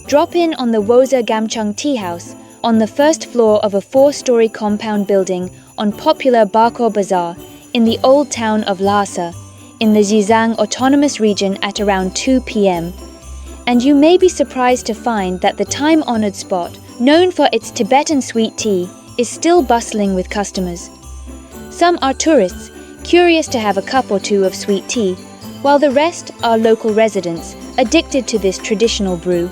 Drop in on the Woza Gamchang Tea House on the first floor of a 4-story compound building on popular Barkhor Bazaar in the old town of Lhasa, in the Xizang Autonomous Region at around 2 p.m. And you may be surprised to find that the time-honored spot, known for its Tibetan sweet tea, is still bustling with customers. Some are tourists, curious to have a cup or two of sweet tea, while the rest are local residents, addicted to this traditional brew,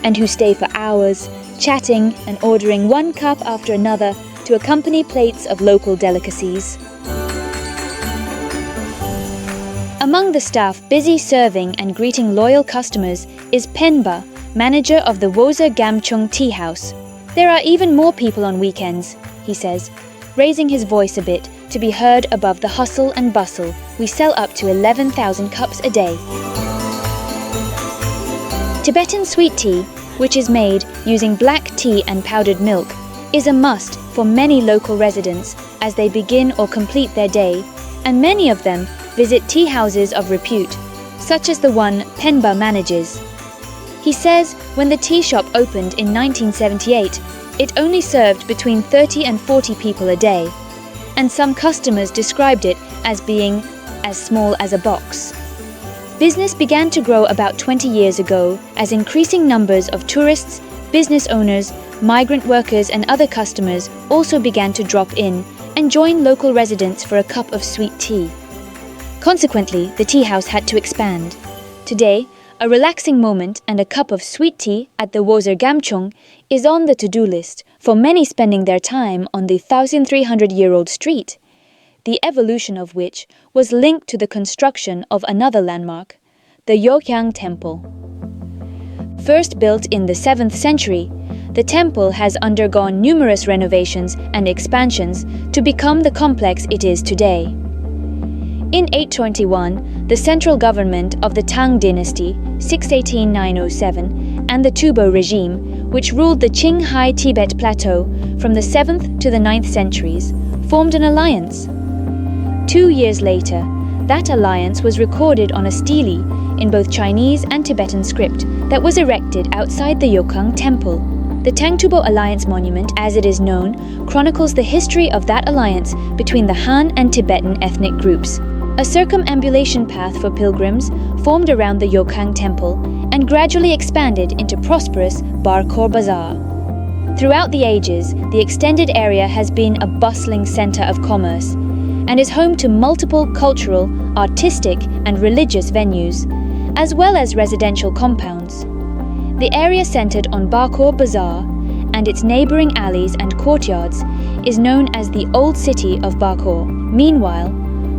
and who stay for hours, chatting and ordering one cup after another to accompany plates of local delicacies. Among the staff busy serving and greeting loyal customers is Penba, manager of the Woza Gamchang Tea House. There are even more people on weekends, he says, raising his voice a bit to be heard above the hustle and bustle. We sell up to 11,000 cups a day. Tibetan sweet tea, which is made using black tea and powdered milk, is a must for many local residents as they begin or complete their day, and many of them visit tea houses of repute, such as the one Penba manages. He says when the tea shop opened in 1978, it only served between 30 and 40 people a day, and some customers described it as being as small as a box. Business began to grow about 20 years ago as increasing numbers of tourists, business owners, migrant workers and other customers also began to drop in and join local residents for a cup of sweet tea. Consequently, the tea house had to expand. Today, a relaxing moment and a cup of sweet tea at the Woza Gamchang is on the to-do list for many spending their time on the 1,300-year-old street, the evolution of which was linked to the construction of another landmark, the Jokhang Temple. First built in the 7th century, the temple has undergone numerous renovations and expansions to become the complex it is today. In 821, the central government of the Tang dynasty, 618-907, and the Tubo regime, which ruled the Qinghai Tibet plateau from the 7th to the 9th centuries, formed an alliance. 2 years later, that alliance was recorded on a stele in both Chinese and Tibetan script that was erected outside the Jokhang Temple. The Tang-Tubo Alliance Monument, as it is known, chronicles the history of that alliance between the Han and Tibetan ethnic groups. A circumambulation path for pilgrims formed around the Jokhang Temple and gradually expanded into prosperous Barkhor Bazaar. Throughout the ages, the extended area has been a bustling center of commerce and is home to multiple cultural, artistic, and religious venues, as well as residential compounds. The area centered on Barkhor Bazaar and its neighboring alleys and courtyards is known as the Old City of Barkhor. Meanwhile,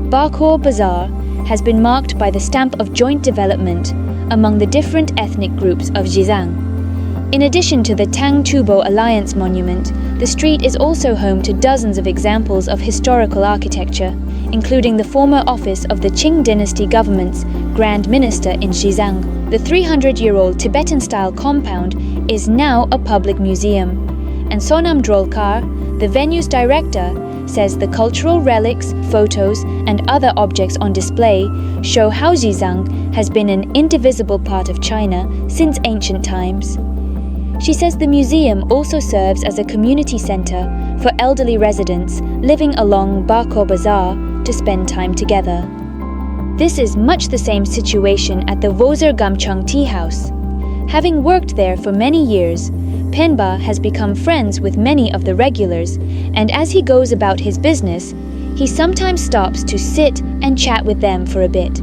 Barkhor Bazaar has been marked by the stamp of joint development among the different ethnic groups of Xizang. In addition to the Tang-Tubo Alliance Monument, the street is also home to dozens of examples of historical architecture, including the former office of the Qing dynasty government's Grand Minister in Xizang. The 300-year-old Tibetan-style compound is now a public museum, and Sonam Drolkar, the venue's director, says the cultural relics, photos, and other objects on display show how Xizang has been an indivisible part of China since ancient times. She says the museum also serves as a community center for elderly residents living along Barkhor Bazaar to spend time together. This is much the same situation at the Woza Gamchang Tea House. Having worked there for many years, Penba has become friends with many of the regulars, and as he goes about his business, he sometimes stops to sit and chat with them for a bit.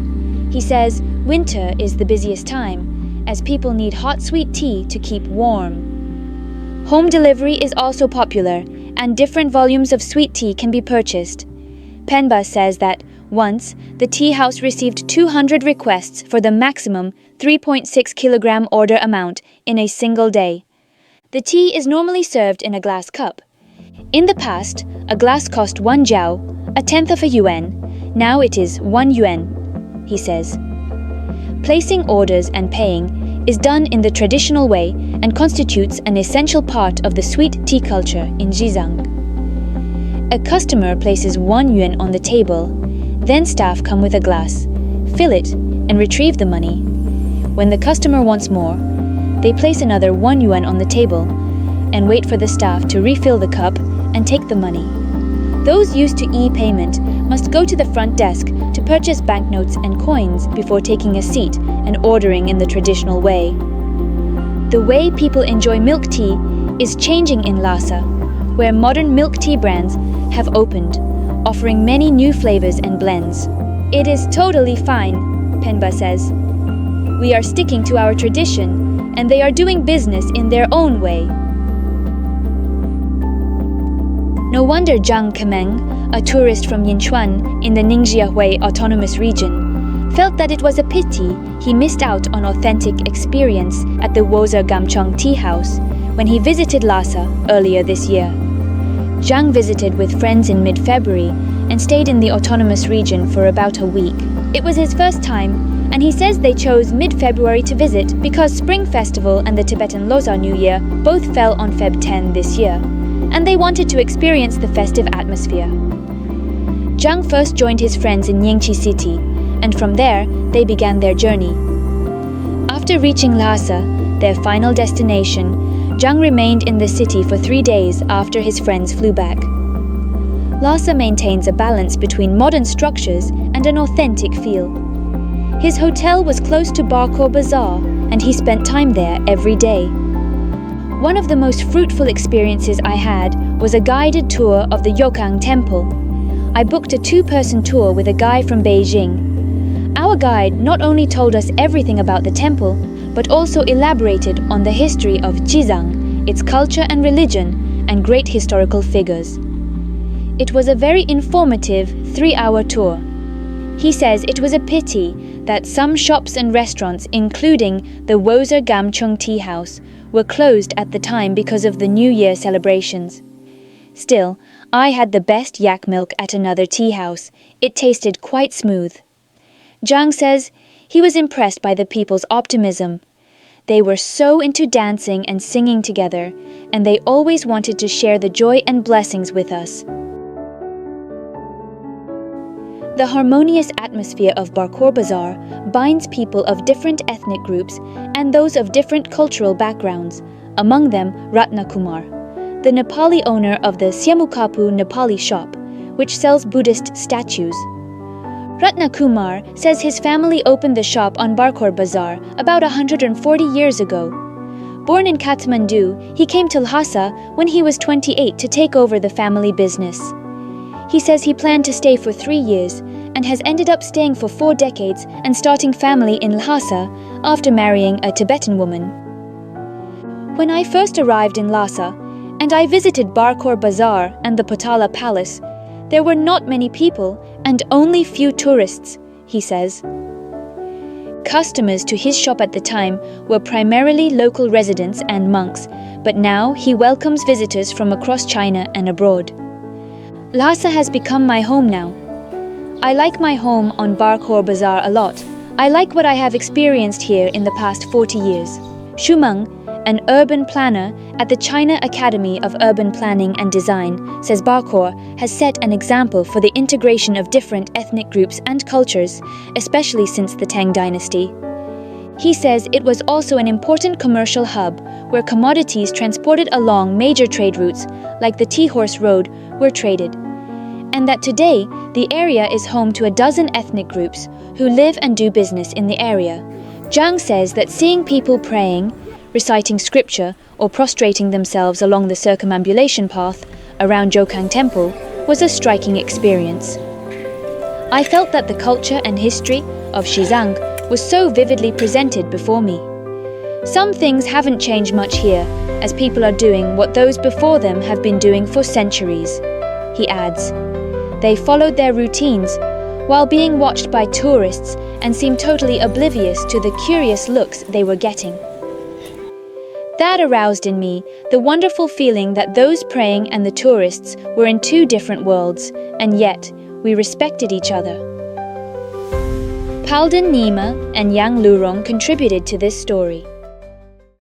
He says winter is the busiest time, as people need hot sweet tea to keep warm. Home delivery is also popular, and different volumes of sweet tea can be purchased. Penba says that once, the tea house received 200 requests for the maximum 3.6 kilogram order amount in a single day. The tea is normally served in a glass cup. In the past, a glass cost 1 jiao, a tenth of a yuan. Now it is 1 yuan, he says. Placing orders and paying is done in the traditional way and constitutes an essential part of the sweet tea culture in Xizang. A customer places 1 yuan on the table, then staff come with a glass, fill it, and retrieve the money. When the customer wants more, They place another 1 yuan on the table and wait for the staff to refill the cup and take the money. Those used to e-payment must go to the front desk to purchase banknotes and coins before taking a seat and ordering in the traditional way. The way people enjoy milk tea is changing in Lhasa, where modern milk tea brands have opened, offering many new flavors and blends. It is totally fine, Penba says. We are sticking to our tradition, and they are doing business in their own way. No wonder Zhang Kemeng, a tourist from Yinchuan in the Ningxia Autonomous Region, felt that it was a pity he missed out on authentic experience at the Wozer Gamchong Tea House when he visited Lhasa earlier this year. Zhang visited with friends in mid-February and stayed in the autonomous region for about a week. It was his first time, and he says they chose mid-February to visit because Spring Festival and the Tibetan Losar New Year both fell on Feb 10 this year, and they wanted to experience the festive atmosphere. Zhang first joined his friends in Yuanxi city, and from there, they began their journey. After reaching Lhasa, their final destination, Zhang remained in the city for 3 days after his friends flew back. Lhasa maintains a balance between modern structures and an authentic feel. His hotel was close to Barkhor Bazaar, and he spent time there every day. One of the most fruitful experiences I had was a guided tour of the Jokhang Temple. I booked a 2-person tour with a guy from Beijing. Our guide not only told us everything about the temple, but also elaborated on the history of Jizang, its culture and religion, and great historical figures. It was a very informative 3-hour tour. He says it was a pity that some shops and restaurants, including the Wozer Gamchong Tea House, were closed at the time because of the New Year celebrations. Still, I had the best yak milk at another tea house. It tasted quite smooth. Zhang says he was impressed by the people's optimism. They were so into dancing and singing together, and they always wanted to share the joy and blessings with us. The harmonious atmosphere of Barkhor Bazaar binds people of different ethnic groups and those of different cultural backgrounds, among them Ratna Kumar, the Nepali owner of the Siamukapu Nepali shop, which sells Buddhist statues. Ratna Kumar says his family opened the shop on Barkhor Bazaar about 140 years ago. Born in Kathmandu, he came to Lhasa when he was 28 to take over the family business. He says he planned to stay for 3 years and has ended up staying for 4 decades and starting family in Lhasa after marrying a Tibetan woman. When I first arrived in Lhasa and I visited Barkhor Bazaar and the Potala Palace, there were not many people and only few tourists, he says. Customers to his shop at the time were primarily local residents and monks, but now he welcomes visitors from across China and abroad. Lhasa has become my home now. I like my home on Barkhor Bazaar a lot. I like what I have experienced here in the past 40 years. Xu Meng, an urban planner at the China Academy of Urban Planning and Design, says Barkhor has set an example for the integration of different ethnic groups and cultures, especially since the Tang dynasty. He says it was also an important commercial hub where commodities transported along major trade routes, like the Tea Horse Road, were traded. And that today, the area is home to a dozen ethnic groups who live and do business in the area. Zhang says that seeing people praying, reciting scripture, or prostrating themselves along the circumambulation path around Jokhang Temple was a striking experience. I felt that the culture and history of Xizang was so vividly presented before me. Some things haven't changed much here, as people are doing what those before them have been doing for centuries, he adds. They followed their routines while being watched by tourists and seemed totally oblivious to the curious looks they were getting. That aroused in me the wonderful feeling that those praying and the tourists were in 2 different worlds, and yet we respected each other. Palden Nima and Yang Lurong contributed to this story.